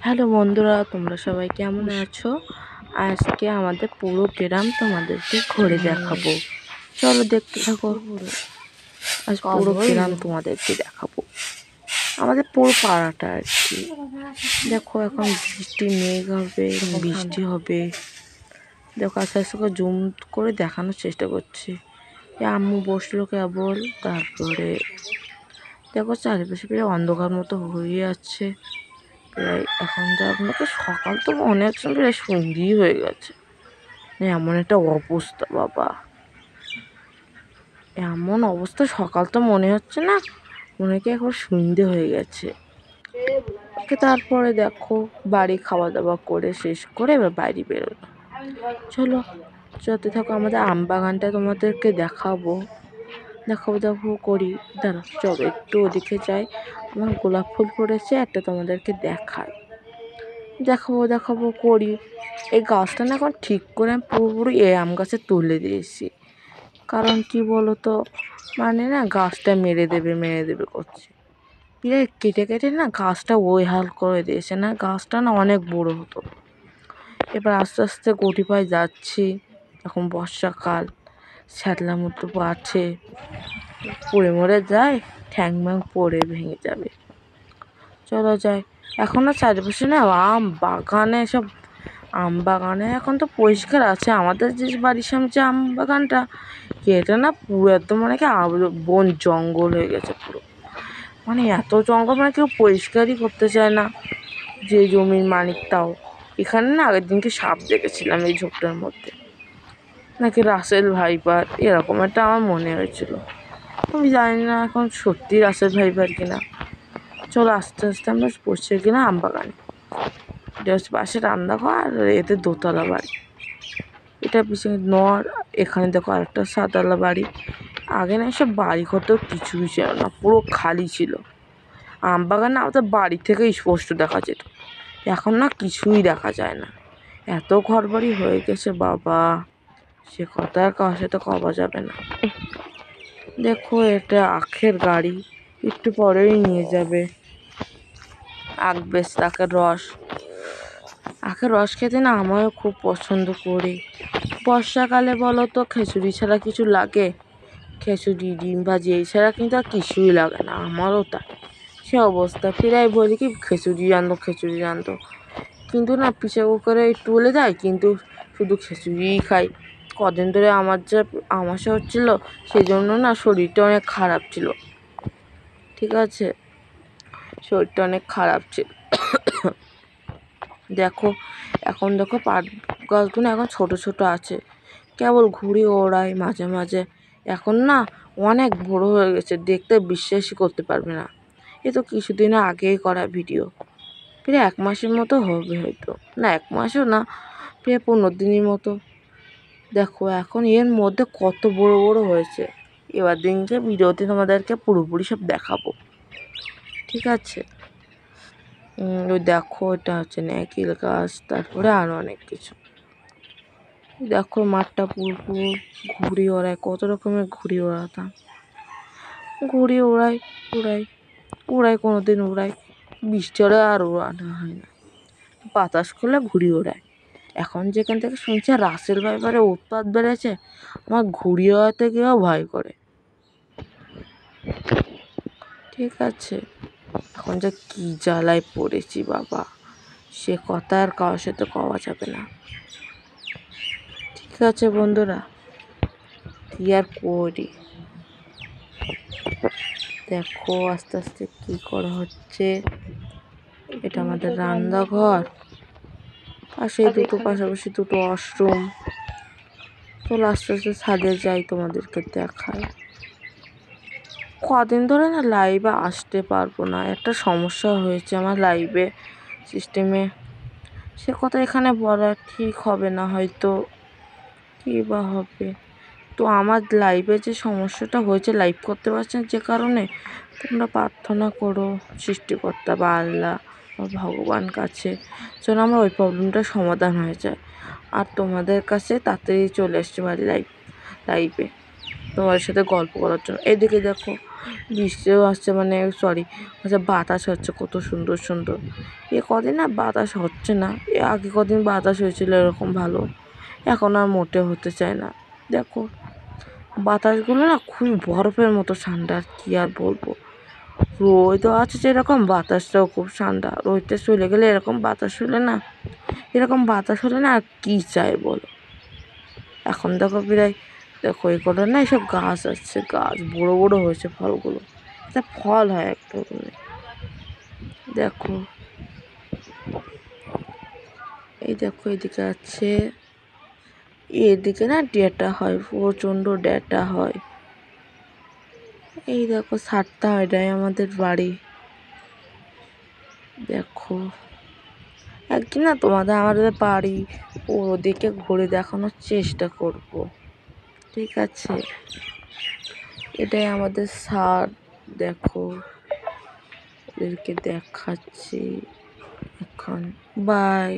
Hello বন্ধুরা, তোমরা সবাই কেমন আছো? আজকে আমাদের পুরো গ্রাম তোমাদেরকে ঘুরে দেখাবো। চলো দেখতে থাকো। আজ পুরো গ্রাম তোমাদেরকে দেখাবো, আমাদের পুরো পাড়াটা আর কি। দেখো এখন মেঘ হবে, বৃষ্টি হবে। দেখো আস্তে আস্তে করে জুম করে দেখানোর চেষ্টা করছি। আম্মু বসলো কেবল, তারপরে দেখো চারিপাশে প্রায় অন্ধকার মতো হয়ে যাচ্ছে। প্রায় এখন যা আপনাকে সকাল তো মনে হচ্ছে প্রায় সন্ধি হয়ে গেছে। এমন একটা অবস্থা বাবা, এমন অবস্থা সকাল তো মনে হচ্ছে না, মনে হয় একবার সন্ধে হয়ে গেছে। তারপরে দেখো বাড়ি খাওয়া দাওয়া করে শেষ করে এবার বাইরে বেরোলো। চলো যত থাকো, আমাদের আম বাগানটা তোমাদেরকে দেখাবো দেখো করি। দাঁড়া চলো একটু ওদিকে যাই, আমার গোলাপ ফুল পড়েছে একটা, তোমাদেরকে দেখাবো করি। এই গাছটা না এখন ঠিক করে আমি পুরোপুরি এই আম গাছে তুলে দিয়েছি। কারণ কি বলো তো, মানে না গাছটা মেরে দেবে করছে। কেটে কেটে না গাছটা ওই হাল করে দিয়েছে, না গাছটা না অনেক বড় হতো। এবার আস্তে আস্তে গটি পায়ে যাচ্ছি। এখন বর্ষাকাল, শ্যাতলা মতো আছে, পড়ে মরে যায়, ঠ্যাং ম্যাং পড়ে ভেঙে যাবে। চলো যাই। এখন না চারিপাশে না আম বাগানে এখন তো পরিষ্কার আছে। আমাদের যে বাড়ির সামনে যে আম বাগানটা, এটা না পুরো একদম মানে কি বন জঙ্গল হয়ে গেছে পুরো। মানে এত জঙ্গল, মানে কেউ পরিষ্কারই করতে চায় না, যে জমির মালিকটাও। এখানে না আগের দিনকে সাপ দেখেছিলাম এই ঝোপটার মধ্যে, নাকি রাসেল ভাইপার এরকম একটা আমার মনে হয়েছিল। আমি জানি না এখন সত্যি রাসেল ভাইপার কিনা। চলো আস্তে আস্তে আমরা পড়ছে কিনা আম বাগানে। এটা হচ্ছে পাশে রান্নাঘর আর এতে দোতলা বাড়ি। এটা পিছনে নর, এখানে দেখো আরেকটা সাততলা বাড়ি। আগে না এসব বাড়ি করতেও কিছুই ছিল না, পুরো খালি ছিল। আম বাগানে আমাদের বাড়ি থেকে স্পষ্ট দেখা যেত, এখন না কিছুই দেখা যায় না। এত ঘর বাড়ি হয়ে গেছে বাবা, সে কথা আর কারোর সাথে কওয়া যাবে না। দেখো এটা আখের গাড়ি, একটু পরেই নিয়ে যাবে। আখ বেশ আখের রস খেতে না আমিও খুব পছন্দ করি। বর্ষাকালে বলো তো খিচুড়ি ছাড়া কিছু লাগে? খিচুড়ি ডিম ভাজি এই ছাড়া কিন্তু আর কিছুই লাগে না, আমারও তাই সে অবস্থা। প্রায় বলি কি খিচুড়ি রান্ধো, কিন্তু না প্রেসার কুকারে একটু বলে দেয়, কিন্তু শুধু খিচুড়িই খাই। কদিন ধরে আমার যে আমাশা হচ্ছিল, সেই জন্য না শরীরটা অনেক খারাপ ছিল। ঠিক আছে, শরীরটা অনেক খারাপ ছিল। দেখো এখন দেখো পাট গাছগুলো এখন ছোট ছোট আছে, কেবল ঘুরে ওড়ায় মাঝে মাঝে। এখন না অনেক বড় হয়ে গেছে, দেখতে বিশ্বাসই করতে পারবে না। এ তো কিছুদিন আগেই করা ভিডিও, প্রায় 1 মাসের মতো হবে, হয়তো না 1 মাসও না, প্রায় 15 দিনের মতো। দেখো এখন এর মধ্যে কত বড় বড় হয়েছে। এবার দিনকে ভিডিওতে তোমাদেরকে পুরোপুরি সব দেখাবো, ঠিক আছে? ওই দেখো এটা হচ্ছে নারকেল গাছ, তারপরে আরও অনেক কিছু। দেখো মাঠটা পুরো ঘুড়ি ওড়ায়, কত রকমের ঘুড়ি ওড়াতাম। ঘুড়ি উড়াই কোনোদিন উড়াই, বৃষ্টি হলে আর উড়ানো হয় না, বাতাস করলে ঘুড়ি ওড়ায়। এখন যেখান থেকে শুনছি রাসেল ভাইপারে উৎপাত বেড়েছে, আমার ঘুড়ি ওড়াতে গিয়েও ভয় করে। ঠিক আছে, এখন যে কি জ্বালায় পড়েছি বাবা, সে কথা আর কারোর সাথে কওয়া যাবে না। ঠিক আছে বন্ধুরা, কি আর করি। দেখো আস্তে আস্তে কি করা হচ্ছে। এটা আমাদের রান্নাঘর, আর সেই দুটো পাশাপাশি দুটো ওয়াশরুম। তো আস্তে আস্তে ছাদে যাই, তোমাদেরকে দেখায়। কদিন ধরে না লাইভে আসতে পারবো না, একটা সমস্যা হয়েছে আমার লাইভে সিস্টেমে। সে কথা এখানে বলা ঠিক হবে না, হয়তো কী বা হবে। তো আমার লাইভে যে সমস্যাটা হয়েছে, লাইভ করতে পারছি না যে কারণে, তোমরা প্রার্থনা করো সৃষ্টিকর্তা বা আল্লাহ বা ভগবান কাছে, যেন আমার ওই প্রবলেমটার সমাধান হয়ে যায়, আর তোমাদের কাছে তাড়াতাড়ি চলে আসতে পারি লাইভে তোমার সাথে গল্প করার জন্য। এদিকে দেখো বৃষ্টিও আসছে, মানে সরি, আচ্ছা বাতাস হচ্ছে কত সুন্দর সুন্দর। এ কদিন না বাতাস হচ্ছে না, এ আগে কদিন বাতাস হয়েছিল এরকম ভালো, এখন আর মোটে হতে চায় না। দেখো বাতাসগুলো না খুবই বরফের মতো ঠান্ডা, আর কি আর বলবো। রোদও আছে যেরকম, বাতাসটাও খুব ঠান্ডা। রোদটা চলে গেলে এরকম বাতাস হলে না, এরকম বাতাস হলে না আর কী চাই বলো। এখন দেখো প্রায়, দেখো এই কটা না এসব গাছ আসছে, গাছ বড় বড় হয়েছে ফলগুলো, এটা ফল হয় এক ধরনের। দেখো এই দেখো এদিকে আছে, এদিকে না ডেটা হয়, প্রচণ্ড ডেটা হয়। এই দেখো ছাড়তাম, এটাই আমাদের বাড়ি। দেখো একদিন না তোমাদের আমাদের বাড়ি ওদিকে ঘুরে দেখানোর চেষ্টা করব, ঠিক আছে? এটাই আমাদের ছাদ। দেখো ওদেরকে দেখাচ্ছি এখন। বাই।